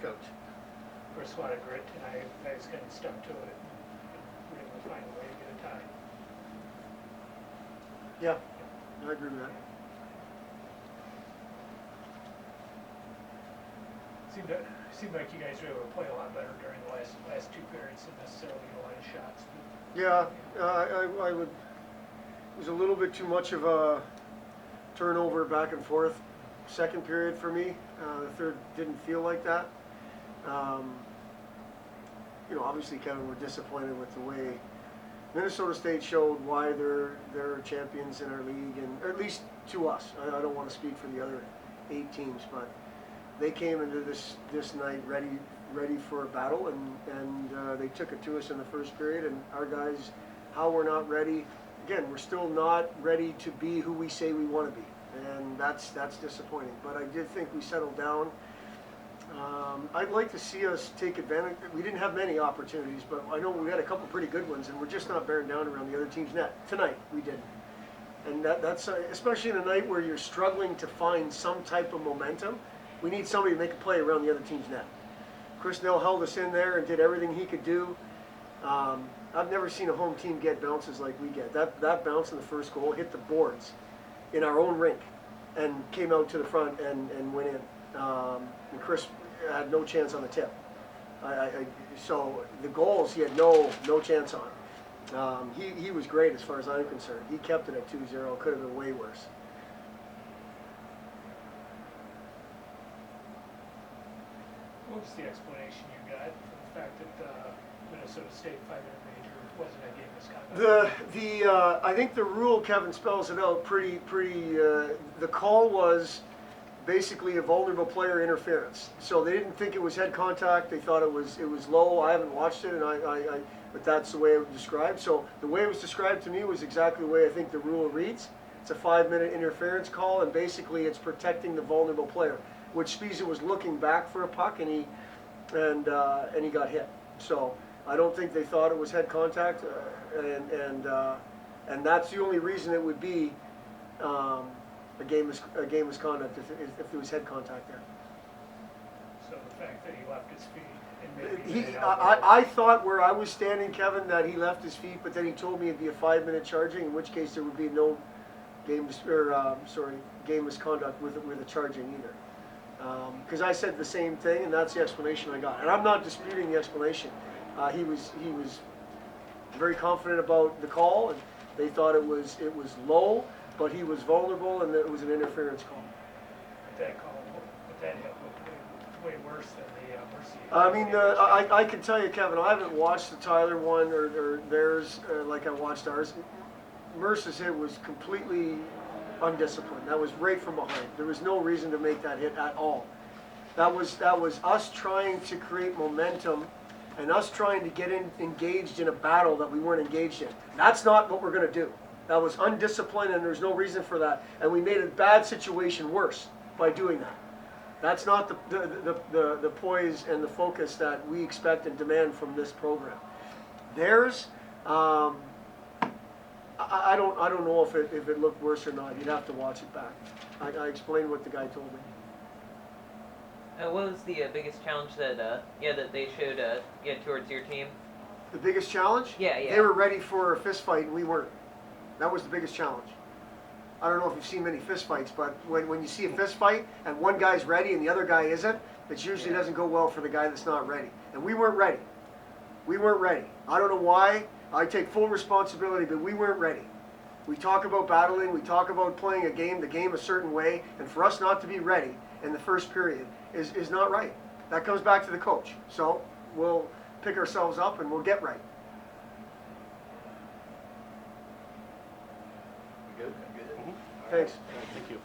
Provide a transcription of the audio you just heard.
coach. Of course, a lot of grit tonight. Guys kind of stuck to it and were able to find a way to get a tie. Yeah, I agree with that. Seemed like you guys were able to play a lot better during the last two periods than necessarily a lot of shots. Yeah, I would. It was a little bit too much of a turnover back and forth second period for me. The third didn't feel like that. You know, obviously, Kevin, we're disappointed with the way Minnesota State showed why they're champions in our league, and or at least to us. I don't want to speak for the other 8 teams, but they came into this night ready for a battle, and they took it to us in the first period. And our guys, how we're not ready. Again, we're still not ready to be who we say we want to be, and that's disappointing. But I did think we settled down. I'd like to see us take advantage. We didn't have many opportunities, but I know we had a couple pretty good ones, and we're just not bearing down around the other team's net. Tonight, we didn't. And that's especially in a night where you're struggling to find some type of momentum, we need somebody to make a play around the other team's net. Chris Nell held us in there and did everything he could do. I've never seen a home team get bounces like we get. That bounce in the first goal hit the boards in our own rink and came out to the front and went in. And Chris had no chance on the tip. So the goals he had no chance on. He was great as far as I'm concerned. He kept it at 2-0. Could have been way worse. What was the explanation you got for the fact that Minnesota State 5-minute major wasn't a game misconduct? I think the rule, Kevin, spells it out pretty. The call was basically a vulnerable player interference. So they didn't think it was head contact. They thought it was low. I haven't watched it, but that's the way it was described. So the way it was described to me was exactly the way I think the rule reads. It's a 5-minute interference call, and basically it's protecting the vulnerable player, which Spiza was looking back for a puck, and he got hit. So I don't think they thought it was head contact, and that's the only reason it would be a game misconduct if there was head contact there. So the fact that he left his feet and maybe I thought where I was standing, Kevin, that he left his feet, but then he told me it'd be a 5-minute charging, in which case there would be no game misconduct with a charging either. Because I said the same thing, and that's the explanation I got. And I'm not disputing the explanation. He was very confident about the call, and they thought it was low, but he was vulnerable, and it was an interference call. But that hit looked way worse than the Mercy. I mean, I can tell you, Kevin, I haven't watched the Tyler one or theirs like I watched ours. Mercer's hit was completely undisciplined. That was right from behind. There was no reason to make that hit at all. That was us trying to create momentum and us trying to get engaged in a battle that we weren't engaged in. That's not what we're going to do. That was undisciplined, and there's no reason for that. And we made a bad situation worse by doing that. That's not the poise and the focus that we expect and demand from this program. Theirs, I don't know if it looked worse or not. You'd have to watch it back. I explained what the guy told me. What was the biggest challenge that that they showed towards your team? The biggest challenge? Yeah. They were ready for a fist fight, and we weren't. That was the biggest challenge. I don't know if you've seen many fist fights, but when you see a fist fight and one guy's ready and the other guy isn't, it usually doesn't go well for the guy that's not ready. And we weren't ready. We weren't ready. I don't know why. I take full responsibility, but we weren't ready. We talk about battling. We talk about playing the game a certain way, and for us not to be ready in the first period is not right. That comes back to the coach. So we'll pick ourselves up and we'll get right. Good? Thanks. Thank you.